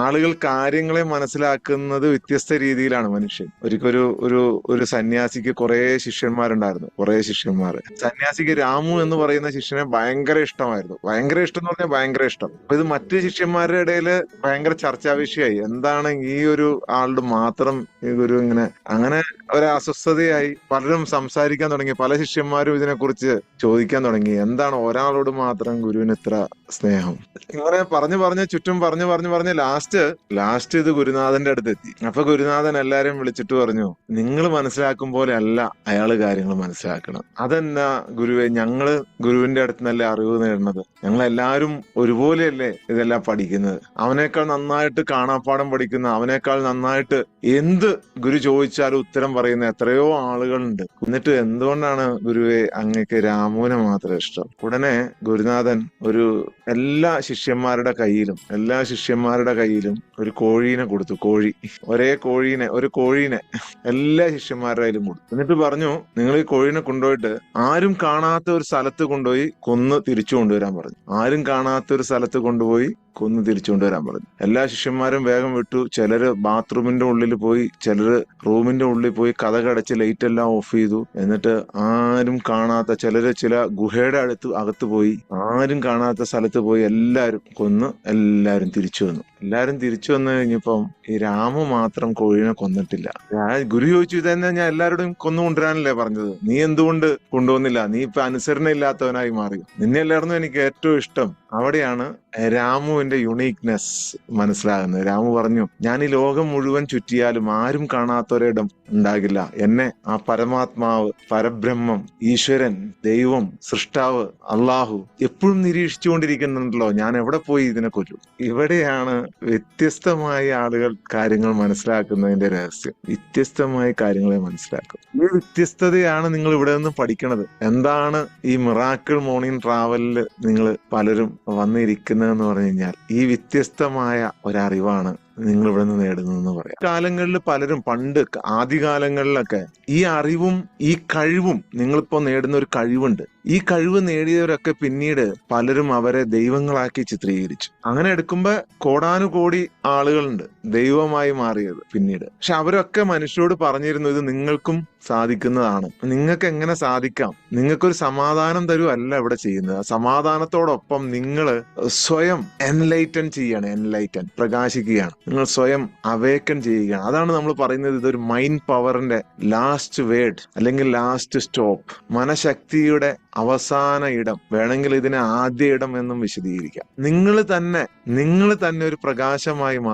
ആളുകൾ കാര്യങ്ങളെ മനസ്സിലാക്കുന്നത് വ്യത്യസ്ത രീതിയിലാണ് മനുഷ്യൻ. ഒരു സന്യാസിക്ക് കുറെ ശിഷ്യന്മാരുണ്ടായിരുന്നു, കുറെ ശിഷ്യന്മാർ. സന്യാസിക്ക് രാമു എന്ന് പറയുന്ന ശിഷ്യനെ ഭയങ്കര ഇഷ്ടമായിരുന്നു. ഭയങ്കര ഇഷ്ടം എന്ന് പറഞ്ഞാൽ ഭയങ്കര ഇഷ്ടം. അപ്പൊ ഇത് മറ്റു ശിഷ്യന്മാരുടെ ഇടയിൽ ഭയങ്കര ചർച്ചാ വിഷയമായി. എന്താണ് ഈ ഒരു ആളുടെ മാത്രം ഈ ഗുരു ഇങ്ങനെ, അങ്ങനെ ഒരു അസ്വസ്ഥതയായി. പലരും സംസാരിക്കാൻ തുടങ്ങി, പല ശിഷ്യന്മാരും ഇതിനെക്കുറിച്ച് ചോദിക്കാൻ തുടങ്ങി. എന്താണ് ഒരാളോട് മാത്രം ഗുരുവിന് ഇത്ര സ്നേഹം? ഇങ്ങനെ പറഞ്ഞു ചുറ്റും പറഞ്ഞു ലാസ്റ്റ് ഇത് ഗുരുനാഥന്റെ അടുത്ത് എത്തി. അപ്പൊ ഗുരുനാഥൻ എല്ലാരെയും വിളിച്ചിട്ട് പറഞ്ഞു, നിങ്ങൾ മനസ്സിലാക്കും പോലെ അല്ല അയാള് കാര്യങ്ങൾ മനസ്സിലാക്കണം. അതെന്നാ ഗുരുവെ, ഞങ്ങള് ഗുരുവിന്റെ അടുത്ത് നല്ല അറിവ് നേടുന്നത്, ഞങ്ങൾ എല്ലാവരും ഒരുപോലെയല്ലേ ഇതെല്ലാം പഠിക്കുന്നത്. അവനേക്കാൾ നന്നായിട്ട് കാണാപ്പാഠം പഠിക്കുന്ന, അവനേക്കാൾ നന്നായിട്ട് എന്ത് ഗുരു ചോദിച്ചാലും ഉത്തരം പറയുന്ന എത്രയോ ആളുകളുണ്ട്. എന്നിട്ട് എന്തുകൊണ്ടാണ് ഗുരുവെ അങ്ങക്ക് രാമുവിനെ മാത്രം ഇഷ്ടം? ഉടനെ ഗുരുനാഥൻ എല്ലാ ശിഷ്യന്മാരുടെ കയ്യിലും ഒരു കോഴീനെ കൊടുത്തു. ഒരു കോഴീനെ എല്ലാ ശിഷ്യന്മാരുടെ കയ്യിലും കൊടുത്തു. എന്നിട്ട് പറഞ്ഞു, നിങ്ങൾ ഈ കോഴീനെ കൊണ്ടുപോയിട്ട് ആരും കാണാത്ത ഒരു സ്ഥലത്ത് കൊണ്ടുപോയി കൊന്ന് തിരിച്ചു കൊണ്ടുവരാൻ പറഞ്ഞു. എല്ലാ ശിഷ്യന്മാരും വേഗം വിട്ടു. ചിലര് ബാത്റൂമിന്റെ ഉള്ളിൽ പോയി, ചിലര് റൂമിന്റെ ഉള്ളിൽ പോയി കതകടച്ച് ലൈറ്റ് എല്ലാം ഓഫ് ചെയ്തു. എന്നിട്ട് ആരും കാണാത്ത ചില ഗുഹയുടെ അകത്ത് പോയി, ആരും കാണാത്ത സ്ഥലത്ത് പോയി എല്ലാരും കൊന്ന് എല്ലാരും തിരിച്ചു വന്നു കഴിഞ്ഞപ്പം ഈ രാമു മാത്രം കോഴീനെ കൊന്നിട്ടില്ല. ഗുരു ചോദിച്ചു, ഇതന്നെ ഞാൻ എല്ലാവരോടും കൊന്നുകൊണ്ടുവരാനല്ലേ പറഞ്ഞത്, നീ എന്തുകൊണ്ട് കൊണ്ടുവന്നില്ല? നീ ഇപ്പൊ അനുസരണ ഇല്ലാത്തവനായി മാറി. നിന്നെല്ലായിരുന്നു എനിക്ക് ഏറ്റവും ഇഷ്ടം. അവിടെയാണ് രാമുവിന്റെ യുണീക്നെസ് മനസ്സിലാകുന്നത്. രാമു പറഞ്ഞു, ഞാൻ ഈ ലോകം മുഴുവൻ ചുറ്റിയാലും ആരും കാണാത്തൊരിടം ഉണ്ടാകില്ല. എന്നെ ആ പരമാത്മാവ്, പരബ്രഹ്മം, ഈശ്വരൻ, ദൈവം, സൃഷ്ടാവ്, അള്ളാഹു എപ്പോഴും നിരീക്ഷിച്ചുകൊണ്ടിരിക്കുന്നുണ്ടല്ലോ, ഞാൻ എവിടെ പോയി ഇതിനെ കൊല്ലും? ഇവിടെയാണ് വ്യത്യസ്തമായ ആളുകൾ കാര്യങ്ങൾ മനസ്സിലാക്കുന്നതിന്റെ രഹസ്യം. വ്യത്യസ്തമായ കാര്യങ്ങളെ മനസ്സിലാക്കും. ഈ വ്യത്യസ്തതയാണ് നിങ്ങൾ ഇവിടെ നിന്ന് പഠിക്കണത്. എന്താണ് ഈ മിറാക്കിൾ മോർണിംഗ് ട്രാവലിൽ നിങ്ങൾ പലരും വന്നിരിക്കുന്നതെന്ന് പറഞ്ഞു കഴിഞ്ഞാൽ ഈ വ്യത്യസ്തമായ ഒരറിവാണ് നിങ്ങൾ ഇവിടെ നിന്ന് നേടുന്നതെന്ന് പറയാം. കാലങ്ങളിൽ പലരും ആദ്യകാലങ്ങളിലൊക്കെ ഈ അറിവും ഈ കഴിവും, നിങ്ങളിപ്പോ നേടുന്ന ഒരു കഴിവുണ്ട്, ഈ കഴിവ് നേടിയവരൊക്കെ പിന്നീട് പലരും അവരെ ദൈവങ്ങളാക്കി ചിത്രീകരിച്ചു. അങ്ങനെ എടുക്കുമ്പോ കോടാനുകോടി ആളുകളുണ്ട് ദൈവമായി മാറിയത് പിന്നീട്. പക്ഷെ അവരൊക്കെ മനുഷ്യരോട് പറഞ്ഞിരുന്നു, ഇത് നിങ്ങൾക്കും സാധിക്കുന്നതാണ്, നിങ്ങൾക്ക് എങ്ങനെ സാധിക്കാം, നിങ്ങൾക്കൊരു സമാധാനം തരുമല്ല ഇവിടെ ചെയ്യുന്നത്. സമാധാനത്തോടൊപ്പം നിങ്ങൾ സ്വയം പ്രകാശിക്കുകയാണ്, നിങ്ങൾ സ്വയം അവേക്കൻ ചെയ്യുകയാണ്. അതാണ് നമ്മൾ പറയുന്നത്, ഇതൊരു മൈൻഡ് പവറിന്റെ ലാസ്റ്റ് വേർഡ് അല്ലെങ്കിൽ ലാസ്റ്റ് സ്റ്റോപ്പ്, മനഃശക്തിയുടെ അവസാന ഇടം, വേണമെങ്കിൽ ഇതിനെ ആദ്യ ഇടം എന്നും വിശദീകരിക്കാം. നിങ്ങൾ തന്നെ ഒരു പ്രകാശമായി